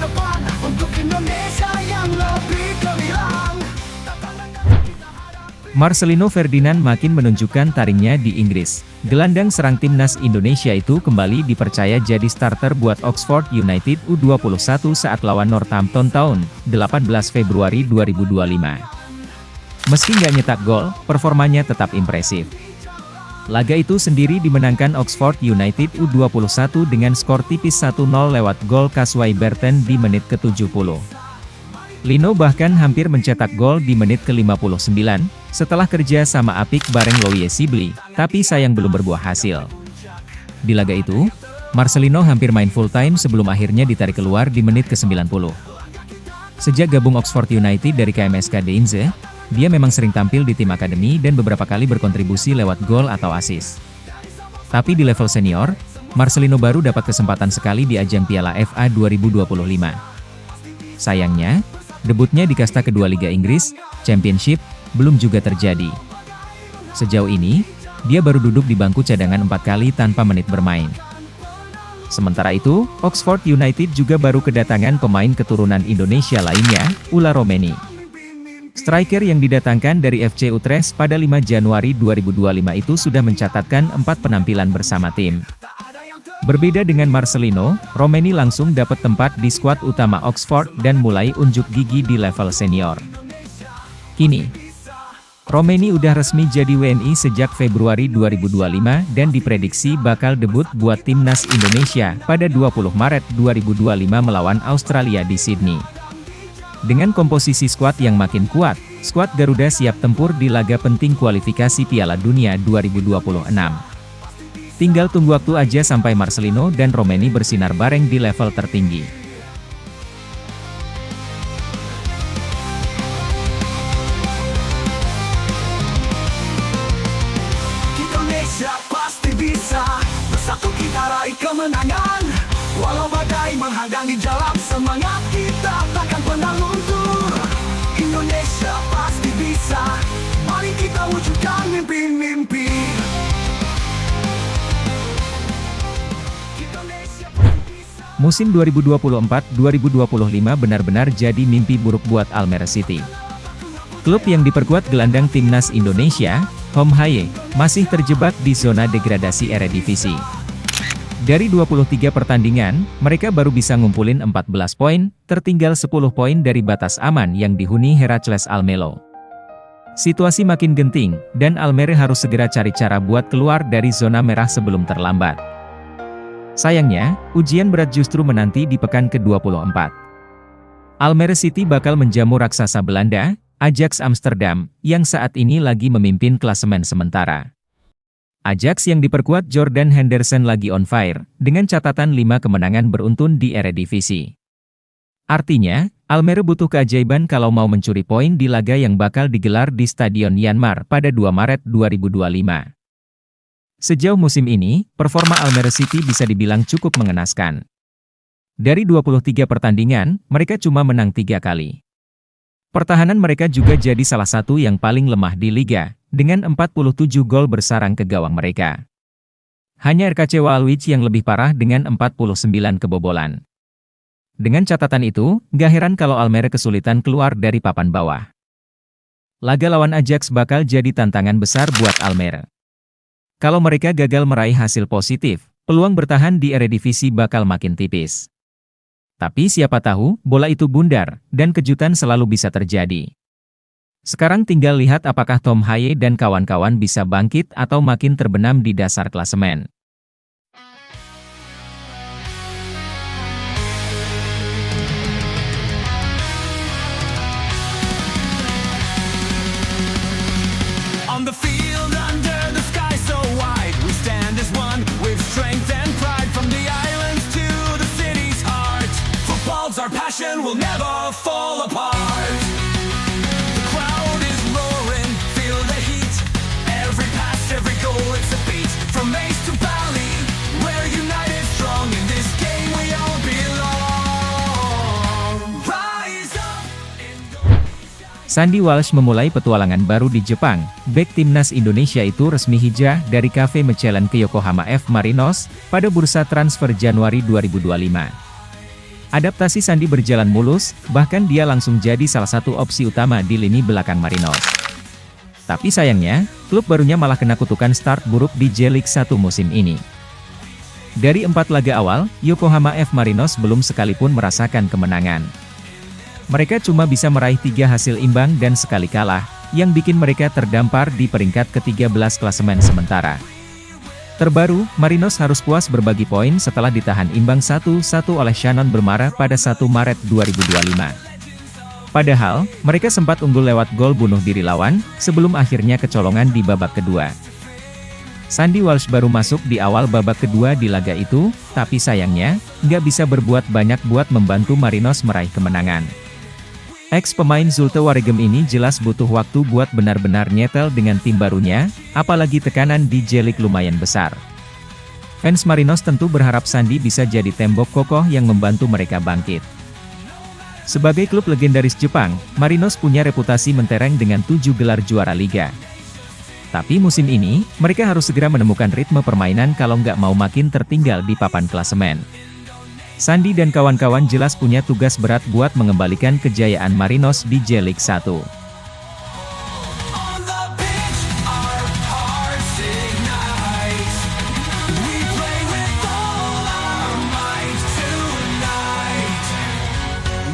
depan untuk Indonesia yang lebih gemilang. Marcelino Ferdinand makin menunjukkan taringnya di Inggris. Gelandang serang timnas Indonesia itu kembali dipercaya jadi starter buat Oxford United U21 saat lawan Northampton tahun 18 Februari 2025. Meski nggak nyetak gol, performanya tetap impresif. Laga itu sendiri dimenangkan Oxford United U21 dengan skor tipis 1-0 lewat gol Kaswai Berten di menit ke-70. Lino bahkan hampir mencetak gol di menit ke-59, setelah kerja sama apik bareng Louis Sibli, tapi sayang belum berbuah hasil. Di laga itu, Marcelino hampir main full time sebelum akhirnya ditarik keluar di menit ke-90. Sejak gabung Oxford United dari KMSK Deinze, dia memang sering tampil di tim akademi dan beberapa kali berkontribusi lewat gol atau assist. Tapi di level senior, Marcelino baru dapat kesempatan sekali di ajang Piala FA 2025. Sayangnya, debutnya di kasta kedua Liga Inggris, Championship, belum juga terjadi. Sejauh ini, dia baru duduk di bangku cadangan 4 kali tanpa menit bermain. Sementara itu, Oxford United juga baru kedatangan pemain keturunan Indonesia lainnya, Ula Romeni. Striker yang didatangkan dari FC Utrecht pada 5 Januari 2025 itu sudah mencatatkan 4 penampilan bersama tim. Berbeda dengan Marcelino, Romeni langsung dapat tempat di skuad utama Oxford dan mulai unjuk gigi di level senior. Kini, Romeni udah resmi jadi WNI sejak Februari 2025 dan diprediksi bakal debut buat timnas Indonesia pada 20 Maret 2025 melawan Australia di Sydney. Dengan komposisi skuad yang makin kuat, skuad Garuda siap tempur di laga penting kualifikasi Piala Dunia 2026. Tinggal tunggu waktu aja sampai Marcelino dan Romeni bersinar bareng di level tertinggi. Indonesia pasti bisa, bersatu kita raih kemenangan. Walau badai menghadang di jalan, semangat kita takkan pernah luntur. Indonesia pasti bisa, mari kita wujudkan mimpi-mimpi. Musim 2024-2025 benar-benar jadi mimpi buruk buat Almere City. Klub yang diperkuat gelandang timnas Indonesia, Tom Haye, masih terjebak di zona degradasi Eredivisie. Dari 23 pertandingan, mereka baru bisa ngumpulin 14 poin, tertinggal 10 poin dari batas aman yang dihuni Heracles Almelo. Situasi makin genting, dan Almere harus segera cari cara buat keluar dari zona merah sebelum terlambat. Sayangnya, ujian berat justru menanti di pekan ke-24. Almere City bakal menjamu raksasa Belanda, Ajax Amsterdam, yang saat ini lagi memimpin klasemen sementara. Ajax yang diperkuat Jordan Henderson lagi on fire, dengan catatan 5 kemenangan beruntun di Eredivisie. Artinya, Almere butuh keajaiban kalau mau mencuri poin di laga yang bakal digelar di Stadion Yanmar pada 2 Maret 2025. Sejauh musim ini, performa Almere City bisa dibilang cukup mengenaskan. Dari 23 pertandingan, mereka cuma menang 3 kali. Pertahanan mereka juga jadi salah satu yang paling lemah di liga, dengan 47 gol bersarang ke gawang mereka. Hanya RKC Waalwijk yang lebih parah dengan 49 kebobolan. Dengan catatan itu, gak heran kalau Almere kesulitan keluar dari papan bawah. Laga lawan Ajax bakal jadi tantangan besar buat Almere. Kalau mereka gagal meraih hasil positif, peluang bertahan di Eredivisie bakal makin tipis. Tapi siapa tahu, bola itu bundar, dan kejutan selalu bisa terjadi. Sekarang tinggal lihat apakah Tom Haye dan kawan-kawan bisa bangkit atau makin terbenam di dasar klasemen. On the field under the sky so wide, we stand as one with strength and pride. From the islands to the city's heart, football's our passion, will never fall apart. The crowd is roaring, feel the heat. Every pass, every goal, it's a beat. From Ace to Valley, we're united, strong in this game, we all belong. Rise up, Indonesia. Sandy Walsh memulai petualangan baru di Jepang. Bek timnas Indonesia itu resmi hijrah dari KV Mechelen ke Yokohama F. Marinos pada bursa transfer Januari 2025. Adaptasi Sandi berjalan mulus, bahkan dia langsung jadi salah satu opsi utama di lini belakang Marinos. Tapi sayangnya, klub barunya malah kena kutukan start buruk di J-League 1 musim ini. Dari 4 laga awal, Yokohama F. Marinos belum sekalipun merasakan kemenangan. Mereka cuma bisa meraih 3 hasil imbang dan sekali kalah, yang bikin mereka terdampar di peringkat ke-13 klasemen sementara. Terbaru, Marinos harus puas berbagi poin setelah ditahan imbang 1-1 oleh Shannon Bemara pada 1 Maret 2025. Padahal, mereka sempat unggul lewat gol bunuh diri lawan, sebelum akhirnya kecolongan di babak kedua. Sandy Walsh baru masuk di awal babak kedua di laga itu, tapi sayangnya, nggak bisa berbuat banyak buat membantu Marinos meraih kemenangan. Ex-pemain Zulte Waregem ini jelas butuh waktu buat benar-benar nyetel dengan tim barunya, apalagi tekanan di J-League lumayan besar. Fans Marinos tentu berharap Sandy bisa jadi tembok kokoh yang membantu mereka bangkit. Sebagai klub legendaris Jepang, Marinos punya reputasi mentereng dengan 7 gelar juara liga. Tapi musim ini, mereka harus segera menemukan ritme permainan kalau nggak mau makin tertinggal di papan klasemen. Sandy dan kawan-kawan jelas punya tugas berat buat mengembalikan kejayaan Marinos di J-League 1. On the pitch, our hearts ignite. We play with all our might tonight.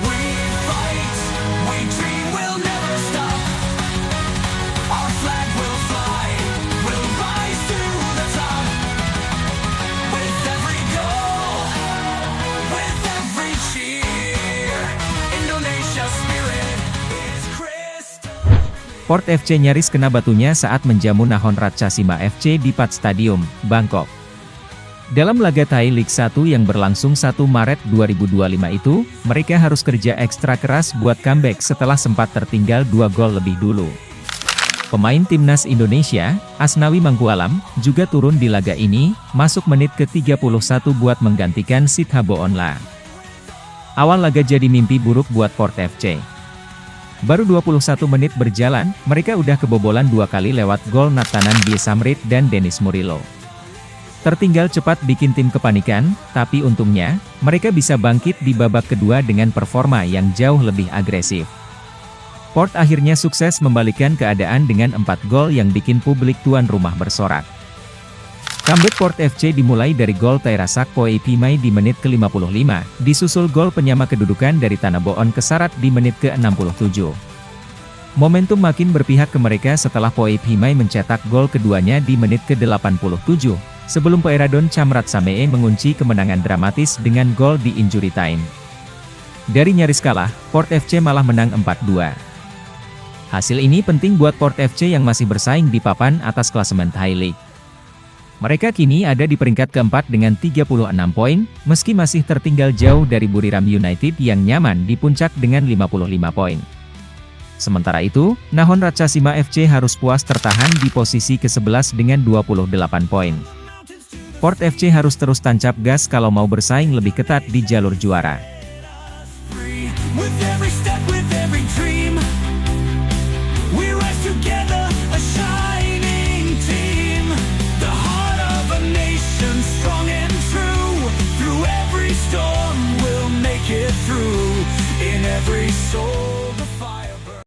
We fight, we dream, we'll never stop. Our flag will fly, we'll rise to the top. With every goal, with every cheer, Indonesia spirit is crystal. Port FC nyaris kena batunya saat menjamu Nahon Ratchasima FC di Pat Stadium, Bangkok. Dalam laga Thai League 1 yang berlangsung 1 Maret 2025 itu, mereka harus kerja ekstra keras buat comeback setelah sempat tertinggal 2 gol lebih dulu. Pemain timnas Indonesia, Asnawi Mangkualam, juga turun di laga ini, masuk menit ke-31 buat menggantikan Sithabo Onla. Awal laga jadi mimpi buruk buat Port FC. Baru 21 menit berjalan, mereka udah kebobolan 2 kali lewat gol Nathanan Biesamrit dan Dennis Murillo. Tertinggal cepat bikin tim kepanikan, tapi untungnya, mereka bisa bangkit di babak kedua dengan performa yang jauh lebih agresif. Port akhirnya sukses membalikan keadaan dengan 4 gol yang bikin publik tuan rumah bersorak. Comeback Port FC dimulai dari gol Tairasak Poe Pimai di menit ke-55, disusul gol penyama kedudukan dari Tanaboon Kesarat di menit ke-67. Momentum makin berpihak ke mereka setelah Poe Pimai mencetak gol keduanya di menit ke-87, sebelum Peradon Chamrat Samee mengunci kemenangan dramatis dengan gol di injury time. Dari nyaris kalah, Port FC malah menang 4-2. Hasil ini penting buat Port FC yang masih bersaing di papan atas klasemen Thai League. Mereka kini ada di peringkat keempat dengan 36 poin, meski masih tertinggal jauh dari Buriram United yang nyaman di puncak dengan 55 poin. Sementara itu, Nahon Ratchasima FC harus puas tertahan di posisi ke-11 dengan 28 poin. Port FC harus terus tancap gas kalau mau bersaing lebih ketat di jalur juara.